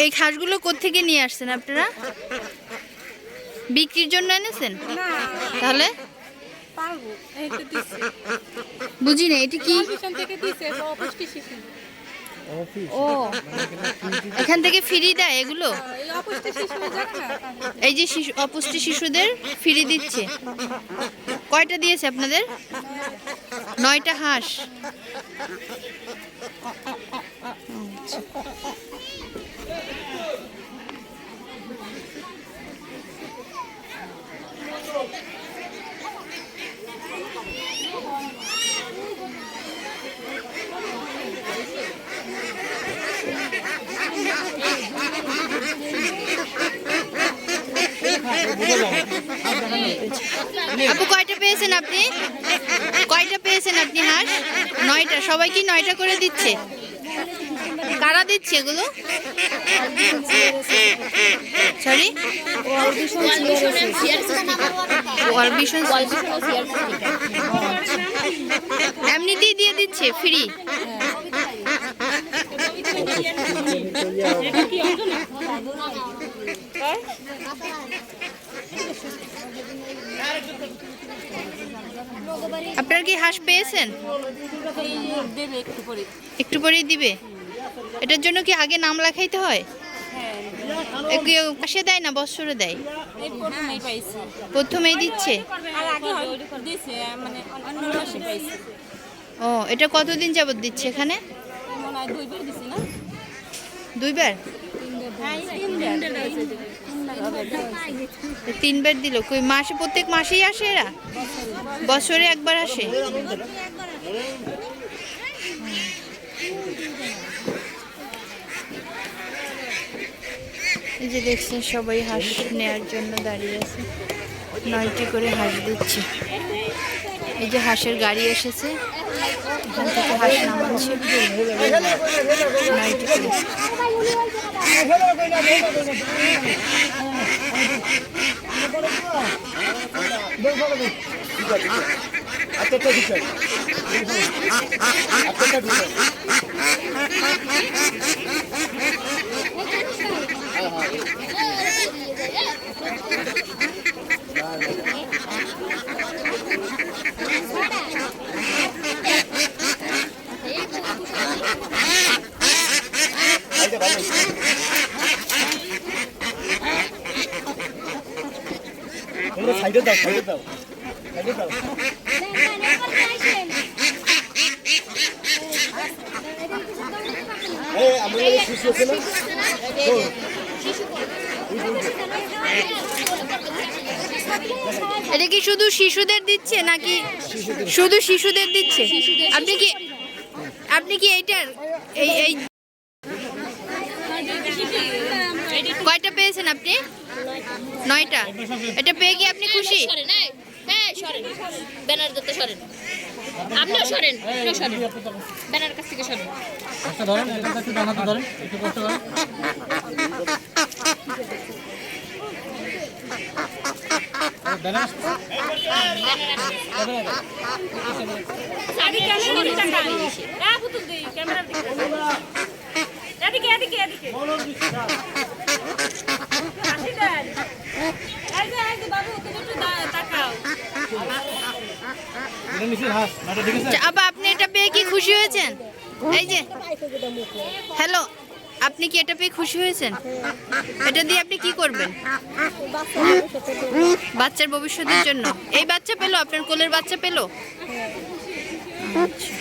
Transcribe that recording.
এই হাঁসগুলো কোত্থেকে নিয়ে আসছেন আপনারা? বিক্রির জন্য এনেছেন? তাহলে বুঝি না এটা কি। ও, এখান থেকে ফ্রি দেয় এগুলো? এই যে শিশু অপুষ্টি শিশুদের ফ্রি দিচ্ছে। কয়টা দিয়েছে আপনাদের? 9টা হাঁস। আপু কয়টা পেয়েছেন আপনি? কয়টা পেয়েছেন আপনি হাঁস? 9টা। সবাই কি 9টা করে দিচ্ছে? কারা দিচ্ছে এগুলো? সরি, এমনিতেই দিয়ে দিচ্ছে ফ্রি? আপনার কি হাঁস পেয়েছেন? একটু পরেই দিবে। এটার জন্য কি আগে নাম লেখাইতে হয়? মাসে দেয় না বছরে দেয়? প্রথমেই দিচ্ছে। ও, এটা কতদিন যাবত দিচ্ছে এখানে? 2বার? 3বার দিল। কই মাসে, প্রত্যেক মাসেই আসে এরা? বছরে একবার আসে? এই যে দেখছেন সবাই হাঁস নেওয়ার জন্য দাঁড়িয়ে আছে। 9টি করে হাঁস দিচ্ছে। এই যে হাঁসের গাড়ি এসেছে, এখান থেকে হাঁস নামাচ্ছে। 9টি করে। সাইডে দাও, সাইডে দাও, সাইডে দাও। এটা কি শুধু শিশুদের দিচ্ছে নাকি? শুধু শিশুদের দিচ্ছে। আপনি কি এইটার এই কয়টা পেয়েছেন আপনি? 9টা। এটা পেয়ে কি আপনি খুশি? আপনিও সরেন, ব্যানার কাছ থেকে সরেন। আচ্ছা ধরেন, এটা কাছে দানাতে ধরেন, একটু কষ্ট করেন। ব্যানার আবার আপনি এটা পেয়ে কি খুশি হয়েছেন? এই যে হ্যালো, আপনি কি এটা পেয়ে খুশি হয়েছেন? এটা দিয়ে আপনি কি করবেন? বাচ্চার ভবিষ্যতের জন্য। এই বাচ্চা পেলো? আপনার কোলের বাচ্চা পেলো? আচ্ছা।